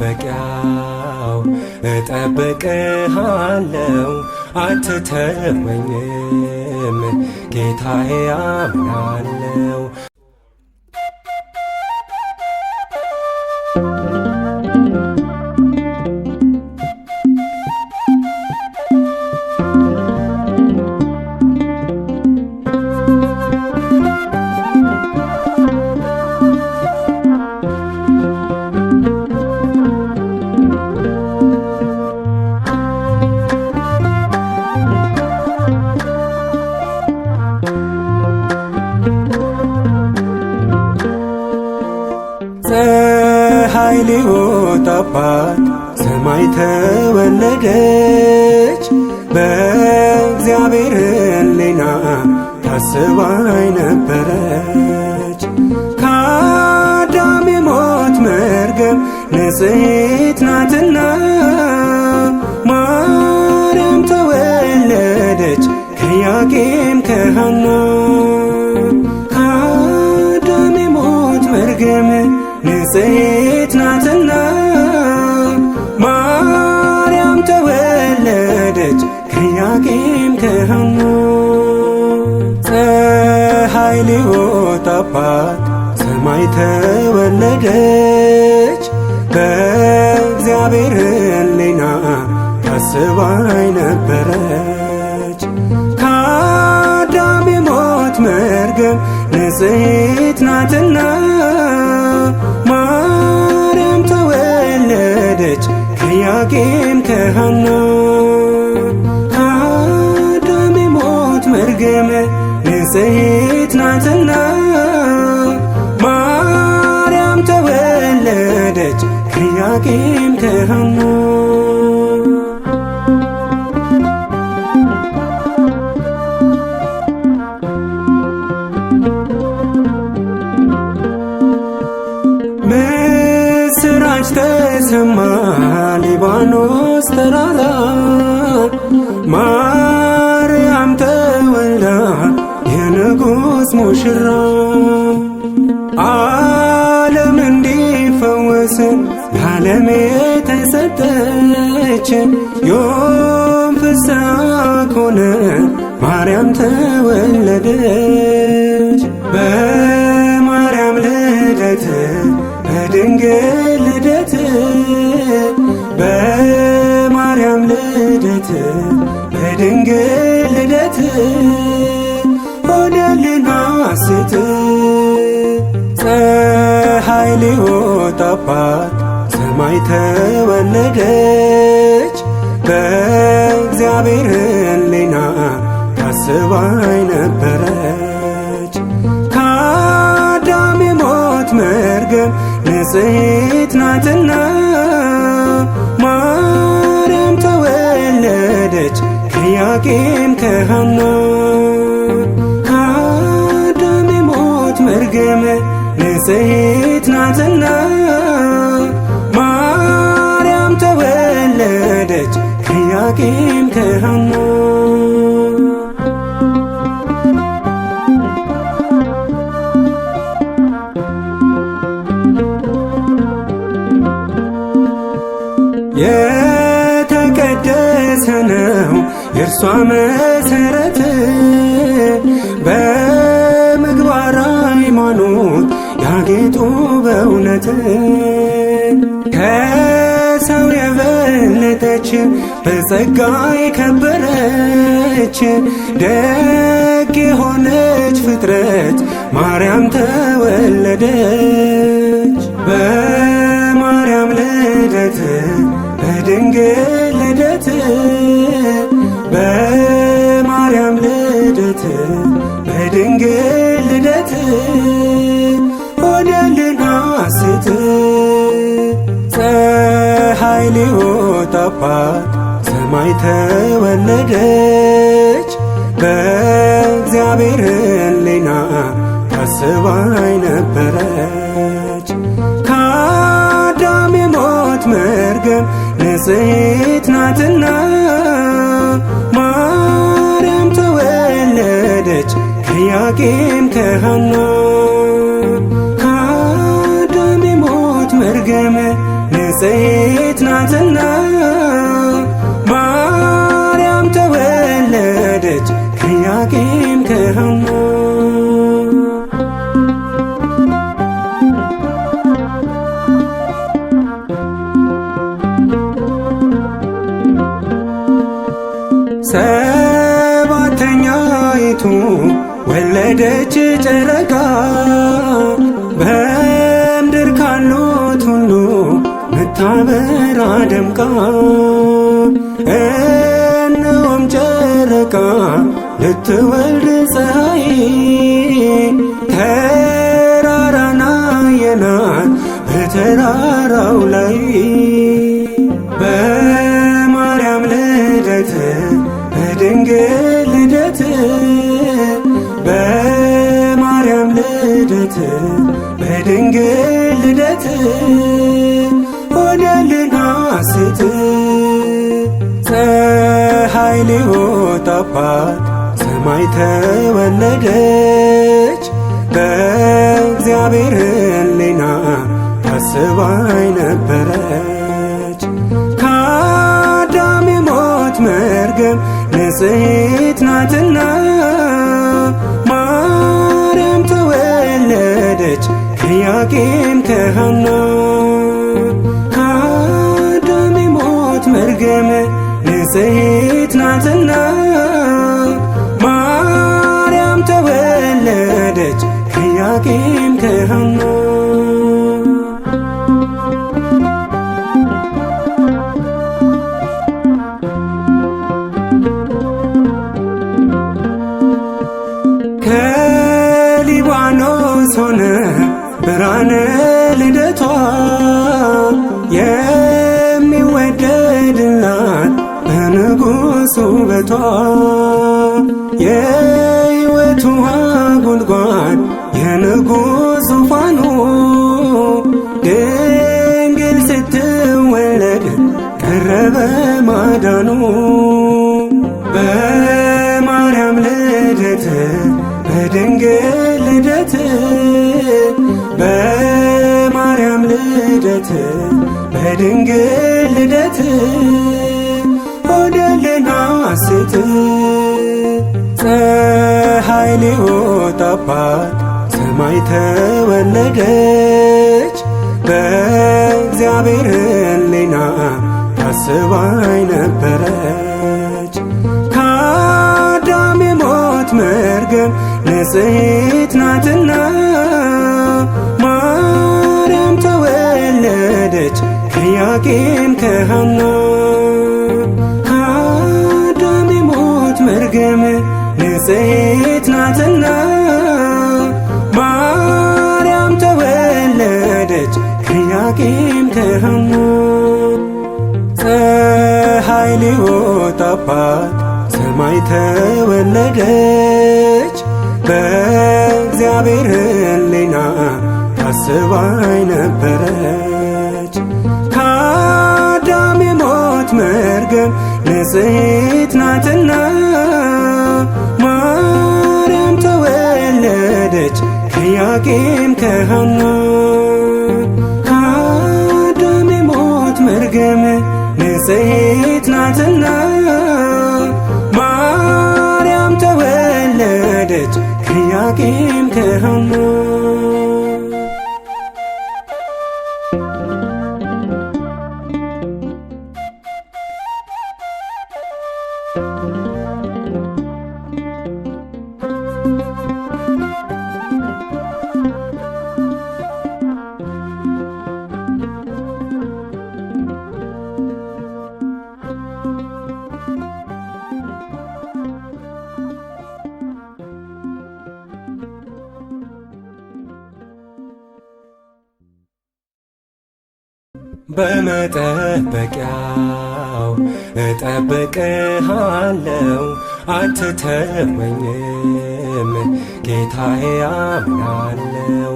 በመጠበቂያው እጠብቅሃለው አትተወኝም ጌታዬ አምናለው። ፀሐይ ሊወጣባት ሰማይ ተወለደች፣ በእግዚአብሔር ሕሊና ታስባይ ነበረች። ከአዳም የሞት መርገም ንጽሕት ናትና ማርያም ተወለደች ከኢያቄም ከሐና። ከአዳም የሞት መርገም ንጽሕት ናትና ማርያም ተወለደች ከኢያቄም ከሐና። ፀሐይ ሊወጣባት ሰማይ ተወለደች፣ በእግዚአብሔር ሕሊና ታስባይ ነበረች። ከአዳም የሞት መርገም ንጽሕት ናትና ማርያም ተወለደች ከኢያቄም ከሐና። ከአዳም የሞት መርገም ንጽሕት ናትና ማርያም ተወለደች ከኢያቄም ከሐና። ምስራች ተሰማ ሊባኖስ ተራራ፣ ማርያም ተወልዳ የንጉሥ ሙሽራ። ዓለም እንዲፈወስ ለዓለም የተሰጠች ዮም ፍስሐ ኮነ ማርያም ተወለደች። በማርያም ልደት በድንግል ልደት በማርያም ልደት በድንግል ልደት ሆነልን ሐሴት። ፀሐይ ሊወጣባት ሰማይ ተወለደች፣ በእግዚአብሔር ሕሊና ታስባይ ነበረች። ከአዳም የሞት መርገም ንጽሕት ናትና ማርያም ተወለደች ከኢያቄም ከሐና። ከአዳም የሞት መርገም ንጽሕት ናትና ማርያም ተወለደች ከኢያቄም ከሐና። የተቀደሰ ነው የእርሷ መሠረት፣ በምግባር ሃይማኖት ያጌጡ በእውነት። ከሰው የበለጠች በጸጋ የከበረች ደግ የሆነች ፍጥረት ማርያም ተወለደች። በማርያም ልደት በድንግል ልደት በማርያም ልደት በድንግል ልደት ሆነልን ሐሴት። ፀሐይ ሊወጣባት ሰማይ ተወለደች፣ በእግዚአብሔር ሕሊና ታስባይ ነበረች። ከአዳም የሞት መርገም ንጽሕት ናትና ማርያም ተወለደች ከኢያቄም ከሐና። ከአዳም የሞት መርገም መርገም ንጽሕት ናትና ማርያም ተወለደች ከኢያቄም ከሐና። ሰባተኛይቱ ወለደች ጨረቃ በምድር ካሉት ሁሉ ምታበራ ደምቃ። እነሆም ጨረቃ ልትወልድ ፀሐይ ተራራን አየናት በተራራው ላይ። በማርያም ልደት በድንግል ልደት በማርያም ልደት በድንግል ልደት ሆነልን ሐሴት። ፀሐይ ሊወጣባት ሰማይ ተወለደች በእግዚአብሔር ሕሊና ታስባይ ነበረች። ከአዳም የሞት መርገም ንጽሕት ናትና ማርያም ተወለደች ከኢያቄም ከሐና። ከአዳም የሞት መርገም ንጽሕት ናትና ማርያም ተወለደች ከኢያቄም ከሐና። ከሊባኖስ ሆነ ብርሃነ ልደቷ የሚወደድላት በንጉሥ ውበቷ። የሕይወት ውሃ ጉድጓድ የንጉሥ ዙፋኑ ድንግል ስትወለድ ቀረበ ማዳኑ። በማርያም ልደት በድንግል ልደት በማርያም ልደት በድንግል ልደት ሆነልን ሐሴት። ፀሐይ ሊወጣባት ሰማይ ተወለደች በእግዚአብሔር ሕሊና ታስባይ ነበረች። ከአዳም የሞት መርገም ንጽሕት ናትና ማርያም ተወለደች ከኢያቄም ከሐና። ከአዳም የሞት መርገም ንጽሕት ናትና ማርያም ተወለደች ከኢያቄም ከሐና። ፀሐይ ሊወጣባት ሰማይ ተወለደች በእግዚአብሔር ሕሊና ታስባይ ነበረች። ከአዳም የሞት መርገም ንጽሕት ናትና ማርያም ተወለደች ከኢያቄም ከሐና። ከአዳም የሞት መርገም ንጽሕት ናትና ማርያም ተወለደች ከኢያቄም ከሐና። በመጠበቂያው እጠብቅሃለው አትተወኝም ጌታዬ አምናለው።